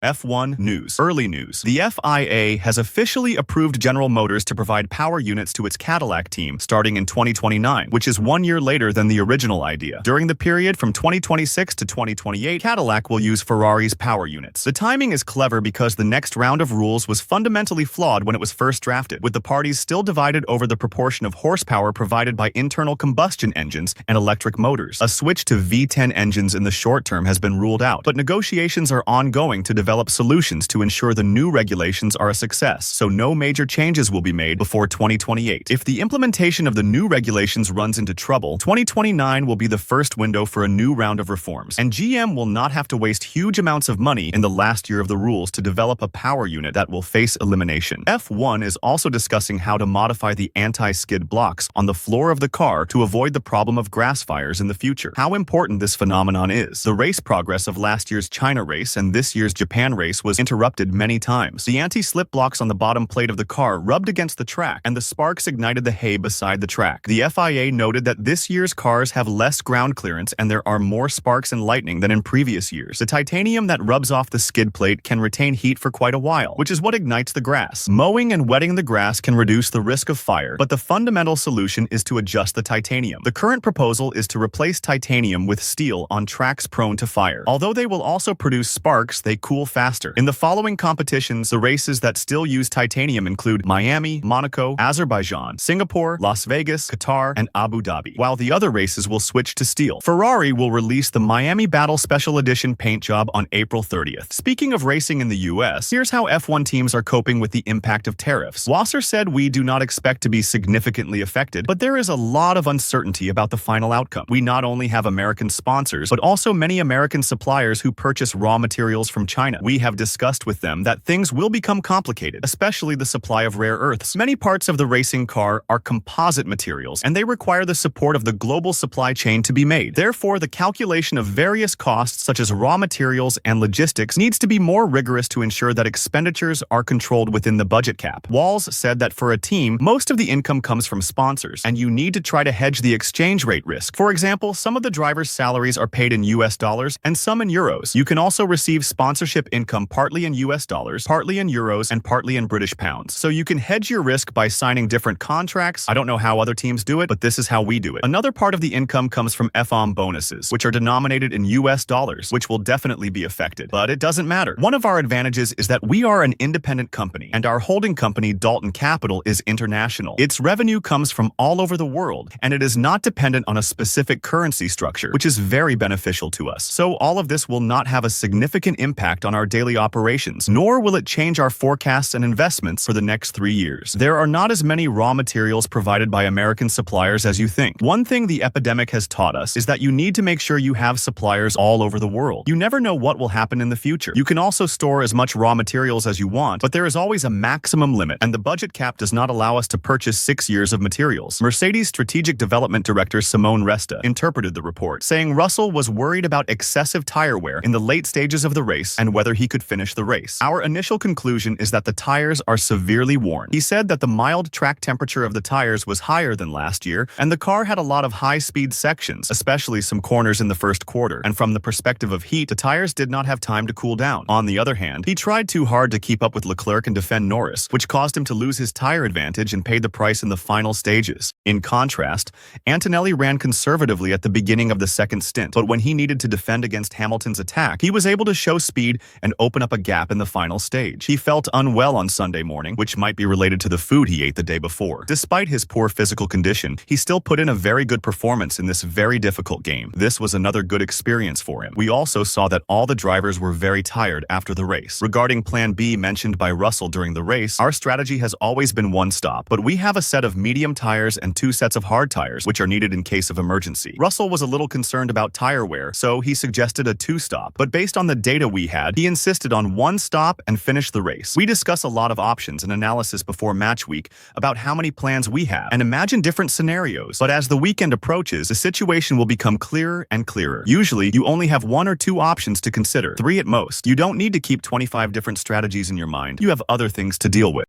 F1 News. Early news. The FIA has officially approved General Motors to provide power units to its Cadillac team starting in 2029, which is 1 year later than the original idea. During the period from 2026 to 2028, Cadillac will use Ferrari's power units. The timing is clever because the next round of rules was fundamentally flawed when it was first drafted, with the parties still divided over the proportion of horsepower provided by internal combustion engines and electric motors. A switch to V10 engines in the short term has been ruled out, but negotiations are ongoing to develop solutions to ensure the new regulations are a success, so no major changes will be made before 2028. If the implementation of the new regulations runs into trouble, 2029 will be the first window for a new round of reforms, and GM will not have to waste huge amounts of money in the last year of the rules to develop a power unit that will face elimination. F1 is also discussing how to modify the anti-skid blocks on the floor of the car to avoid the problem of grass fires in the future. How important this phenomenon is. The race progress of last year's China race and this year's Japan race was interrupted many times. The anti-slip blocks on the bottom plate of the car rubbed against the track, and the sparks ignited the hay beside the track. The FIA noted that this year's cars have less ground clearance and there are more sparks and lightning than in previous years. The titanium that rubs off the skid plate can retain heat for quite a while, which is what ignites the grass. Mowing and wetting the grass can reduce the risk of fire, but the fundamental solution is to adjust the titanium. The current proposal is to replace titanium with steel on tracks prone to fire. Although they will also produce sparks, they cool faster. In the following competitions, the races that still use titanium include Miami, Monaco, Azerbaijan, Singapore, Las Vegas, Qatar, and Abu Dhabi, while the other races will switch to steel. Ferrari will release the Miami Battle Special Edition paint job on April 30th. Speaking of racing in the US, here's how F1 teams are coping with the impact of tariffs. Wasser said, "We do not expect to be significantly affected, but there is a lot of uncertainty about the final outcome. We not only have American sponsors, but also many American suppliers who purchase raw materials from China. We have discussed with them that things will become complicated, especially the supply of rare earths. Many parts of the racing car are composite materials, and they require the support of the global supply chain to be made. Therefore, the calculation of various costs such as raw materials and logistics needs to be more rigorous to ensure that expenditures are controlled within the budget cap." Walls said that for a team, most of the income comes from sponsors, and you need to try to hedge the exchange rate risk. For example, some of the drivers' salaries are paid in US dollars and some in euros. You can also receive sponsorship income partly in US dollars, partly in euros, and partly in British pounds. So you can hedge your risk by signing different contracts. I don't know how other teams do it, but this is how we do it. Another part of the income comes from FOM bonuses, which are denominated in US dollars, which will definitely be affected. But it doesn't matter. One of our advantages is that we are an independent company, and our holding company, Dalton Capital, is international. Its revenue comes from all over the world, and it is not dependent on a specific currency structure, which is very beneficial to us. So all of this will not have a significant impact on our daily operations, nor will it change our forecasts and investments for the next 3 years. There are not as many raw materials provided by American suppliers as you think. One thing the epidemic has taught us is that you need to make sure you have suppliers all over the world. You never know what will happen in the future. You can also store as much raw materials as you want, but there is always a maximum limit, and the budget cap does not allow us to purchase 6 years of materials. Mercedes Strategic Development Director Simone Resta interpreted the report, saying Russell was worried about excessive tire wear in the late stages of the race and whether he could finish the race. "Our initial conclusion is that the tires are severely worn." He said that the mild track temperature of the tires was higher than last year, and the car had a lot of high-speed sections, especially some corners in the first quarter, and from the perspective of heat, the tires did not have time to cool down. On the other hand, he tried too hard to keep up with Leclerc and defend Norris, which caused him to lose his tire advantage and pay the price in the final stages. In contrast, Antonelli ran conservatively at the beginning of the second stint, but when he needed to defend against Hamilton's attack, he was able to show speed and open up a gap in the final stage. He felt unwell on Sunday morning, which might be related to the food he ate the day before. Despite his poor physical condition, he still put in a very good performance in this very difficult game. This was another good experience for him. We also saw that all the drivers were very tired after the race. Regarding Plan B mentioned by Russell during the race, our strategy has always been one stop, but we have a set of medium tires and 2 sets of hard tires, which are needed in case of emergency. Russell was a little concerned about tire wear, so he suggested a 2-stop, but based on the data we had, he insisted on 1 stop and finished the race. We discuss a lot of options and analysis before match week about how many plans we have and imagine different scenarios, but as the weekend approaches, the situation will become clearer and clearer. Usually, you only have 1 or 2 options to consider, 3 at most. You don't need to keep 25 different strategies in your mind. You have other things to deal with.